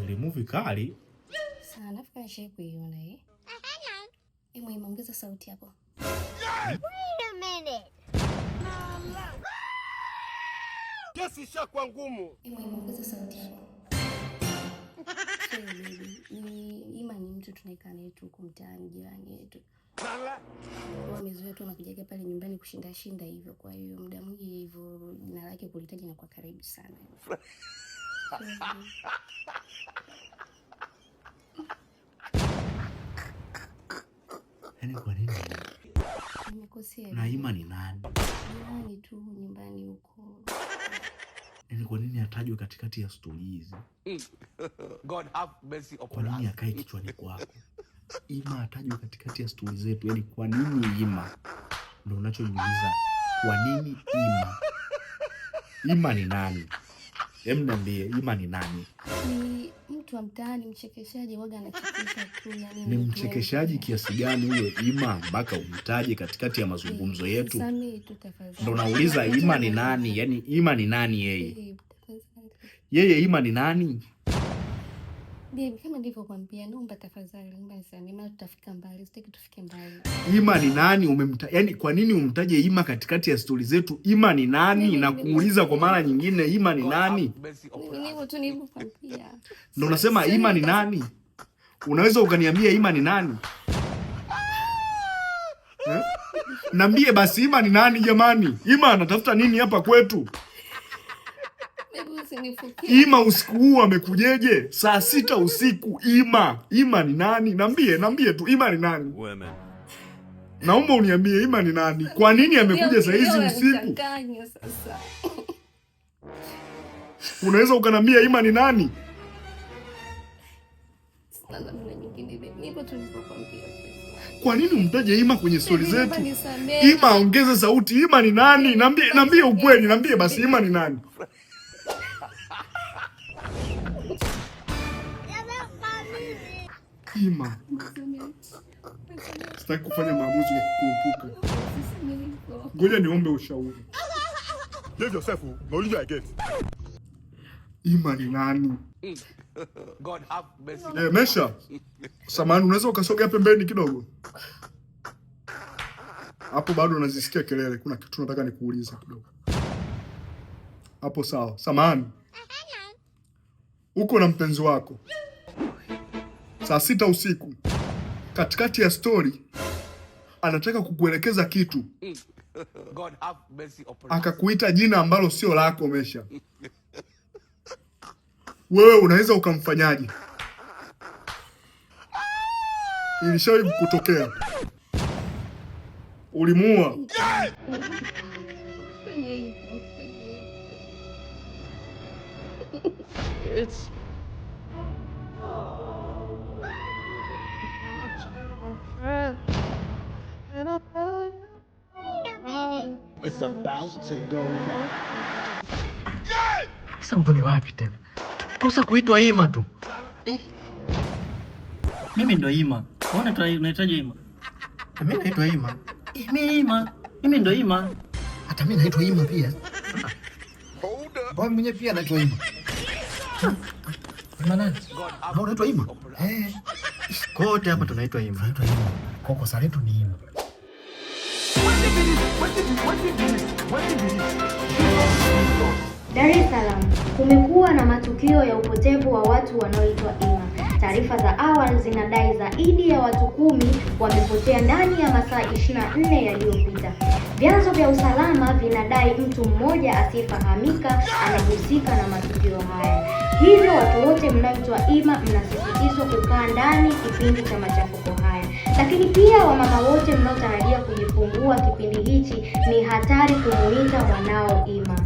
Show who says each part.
Speaker 1: Ile movie kali.
Speaker 2: Sana nafikiri shai kuiona hii. Hebu imeongeza sauti hapo.
Speaker 3: Wait a minute. Kesi ishakuwa ngumu.
Speaker 2: Hebu imeongeza sauti hapo. Ima ni mtu tunaika naye tu huko mtaani jirani yetu. Wamezoea tu anakujaga pale nyumbani kushinda hivyo, kwa hiyo muda mwingi hivyo jina lake kulitaja na kwa karibu sana.
Speaker 1: Yaani kwa nini?
Speaker 2: Nimekosea.
Speaker 1: Na Ima ni nani?
Speaker 2: Nani tu nyumbani huko.
Speaker 1: Yaani kwa nini atajwe katikati ya story hizi?
Speaker 4: God have mercy upon us.
Speaker 1: Kwa nini akae kichwani kwako? Ima atajwe katikati ya story zetu. Yaani kwa nini Ima? Ndio unachojiuliza. Kwa nini Ima? Ima ni nani? Hebu niambie, Ima ni nani?
Speaker 2: Ni mtu wa mtaani, mchekeshaji, waga anachekesha tu yani.
Speaker 1: Ni mchekeshaji kiasi gani huyo Ima mpaka umtaje katikati ya mazungumzo yetu? Ndio nauliza Ima ni nani? Yaani Ima ni nani yeye? Yeye Ima ni nani?
Speaker 2: Baby, kama ndivyo kwambia, naomba tafadhali, naomba sana, maana tutafika mbali, sitaki tufike mbali.
Speaker 1: Ima ni nani? Yaani kwa nini umtaje Ima katikati ya stori zetu? Ima ni nani? Na kuuliza kwa mara nyingine, Ima ni nani?
Speaker 2: Nilivyo tu nilivyokwambia.
Speaker 1: Ndio unasema Ima ni nani? Unaweza ukaniambia Ima ni nani? Niambie basi Ima ni nani jamani? Ima anatafuta nini hapa kwetu? Ima usiku huu amekujeje? Saa 6 usiku Ima ni nani? Niambie tu Ima ni nani? Naomba uniambie Ima ni nani? Kwa nini amekuja saa hizi usiku? Unaweza ukaniambia Ima ni nani? Kwa nini umtaje Ima kwenye story zetu? Ima ongeza sauti. Ima ni nani? Niambie ukweli, niambie basi Ima ni nani? Ima. Sitaki kufanya maamuzi ya kukuepuka. Ngoja niombe ushauri.
Speaker 3: Leave yourself, no leave I get.
Speaker 1: Ima ni nani?
Speaker 4: God have mercy.
Speaker 1: Mesha. Samahani, unaweza ukasogea pembeni kidogo? Hapo bado unazisikia kelele. Kuna kitu nataka nikuulize kidogo. Hapo sawa. Samahani. Uko na mpenzi wako. Saa 6 usiku. Katikati ya story anataka kukuelekeza kitu.
Speaker 4: God have mercy upon us.
Speaker 1: Akakuita jina ambalo sio lako Mesha. Wewe unaweza ukamfanyaje? Ilishawahi kutokea. Ulimuua.
Speaker 3: It's about to go down.
Speaker 1: Sasa mbona wapi tena? Kosa kuitwa Ima tu.
Speaker 5: Mimi ndo Ima. Unahitaji Ima?
Speaker 1: Mimi naitwa Ima.
Speaker 5: Mimi ndo Ima.
Speaker 1: Hata mimi naitwa Ima pia.
Speaker 3: Hold up.
Speaker 1: Bwana mwenyewe pia anaitwa Ima. Nani? Unaitwa Ima?
Speaker 5: Kote hapa tunaitwa Ima.
Speaker 1: Tunaitwa Ima. Kwa kosa letu ni Ima.
Speaker 6: Dar es Salaam kumekuwa na matukio ya upotevu wa watu wanaoitwa Ima. Taarifa za awali zinadai zaidi ya watu 10 wamepotea ndani ya masaa 24 yaliyopita. Vyanzo vya usalama vinadai mtu mmoja asiyefahamika anahusika na matukio haya. Hivyo watu wote mnaoitwa Ima mnasisitizwa kukaa ndani kipindi cha machafuko haya. Lakini pia wamama wote mnaotarajia kujifungua kipindi hichi ni hatari kumuita mwanao Ima.